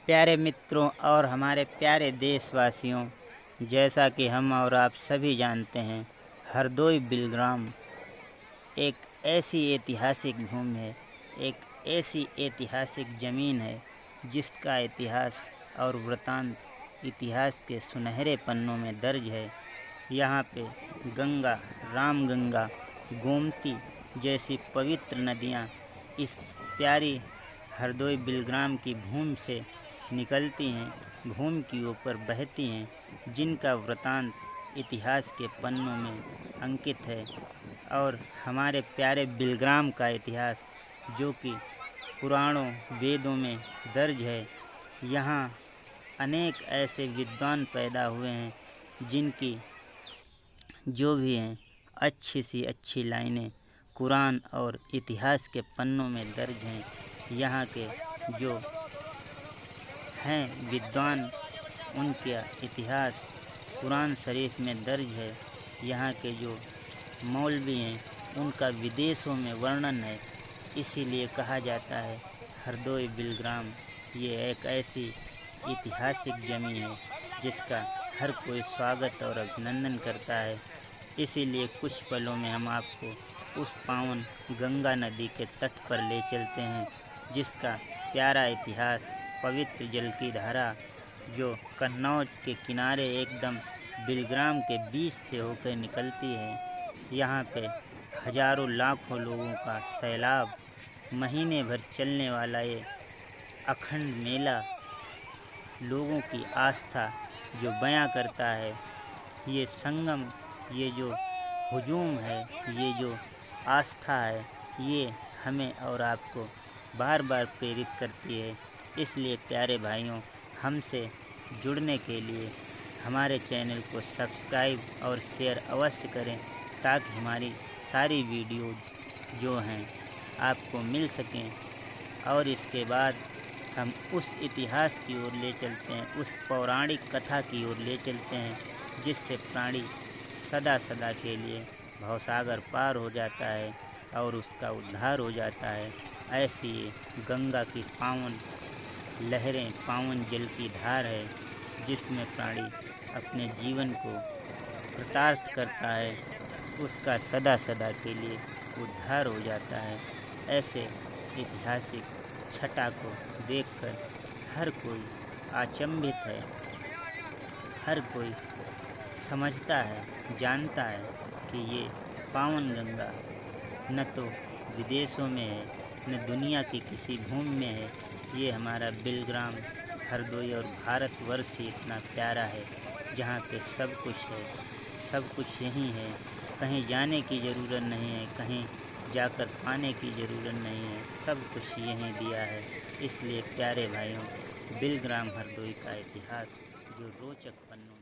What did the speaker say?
प्यारे मित्रों और हमारे प्यारे देशवासियों, जैसा कि हम और आप सभी जानते हैं, हरदोई बिलग्राम एक ऐसी ऐतिहासिक भूमि है, एक ऐसी ऐतिहासिक ज़मीन है जिसका इतिहास और वृतांत इतिहास के सुनहरे पन्नों में दर्ज है। यहाँ पे गंगा, रामगंगा, गोमती जैसी पवित्र नदियाँ इस प्यारी हरदोई बिलग्राम की भूमि से निकलती हैं, भूमि की ऊपर बहती हैं, जिनका वृतांत इतिहास के पन्नों में अंकित है। और हमारे प्यारे बिलग्राम का इतिहास जो कि पुराणों वेदों में दर्ज है, यहाँ अनेक ऐसे विद्वान पैदा हुए हैं जिनकी जो भी हैं अच्छी सी अच्छी लाइनें कुरान और इतिहास के पन्नों में दर्ज हैं। यहाँ के जो हैं विद्वान, उनका इतिहास कुरान शरीफ में दर्ज है। यहाँ के जो मौलवी हैं उनका विदेशों में वर्णन है। इसीलिए कहा जाता है हरदोई बिलग्राम ये एक ऐसी ऐतिहासिक ज़मीन है जिसका हर कोई स्वागत और अभिनंदन करता है। इसीलिए कुछ पलों में हम आपको उस पावन गंगा नदी के तट पर ले चलते हैं, जिसका प्यारा इतिहास, पवित्र जल की धारा जो कन्नौज के किनारे एकदम बिलग्राम के बीच से होकर निकलती है। यहाँ पे हजारों लाखों लोगों का सैलाब, महीने भर चलने वाला ये अखंड मेला लोगों की आस्था जो बयां करता है। ये संगम, ये जो हुजूम है, ये जो आस्था है, ये हमें और आपको बार बार प्रेरित करती है। इसलिए प्यारे भाइयों, हमसे जुड़ने के लिए हमारे चैनल को सब्सक्राइब और शेयर अवश्य करें, ताकि हमारी सारी वीडियो जो हैं आपको मिल सकें। और इसके बाद हम उस इतिहास की ओर ले चलते हैं, उस पौराणिक कथा की ओर ले चलते हैं, जिससे प्राणी सदा सदा के लिए भवसागर पार हो जाता है और उसका उद्धार हो जाता है। ऐसी ये गंगा की पावन लहरें, पावन जल की धार है, जिसमें प्राणी अपने जीवन को कृतार्थ करता है, उसका सदा सदा के लिए उद्धार हो जाता है। ऐसे ऐतिहासिक छटा को देखकर हर कोई अचंभित है, हर कोई समझता है, जानता है कि ये पावन गंगा न तो विदेशों में है, न दुनिया की किसी भूमि में है। ये हमारा बिलग्राम, हरदोई और भारतवर्ष ही इतना प्यारा है, जहाँ पे सब कुछ है, सब कुछ यहीं है। कहीं जाने की ज़रूरत नहीं है, कहीं जाकर पाने की ज़रूरत नहीं है, सब कुछ यहीं दिया है। इसलिए प्यारे भाइयों, बिलग्राम हरदोई का इतिहास जो रोचक पन्नों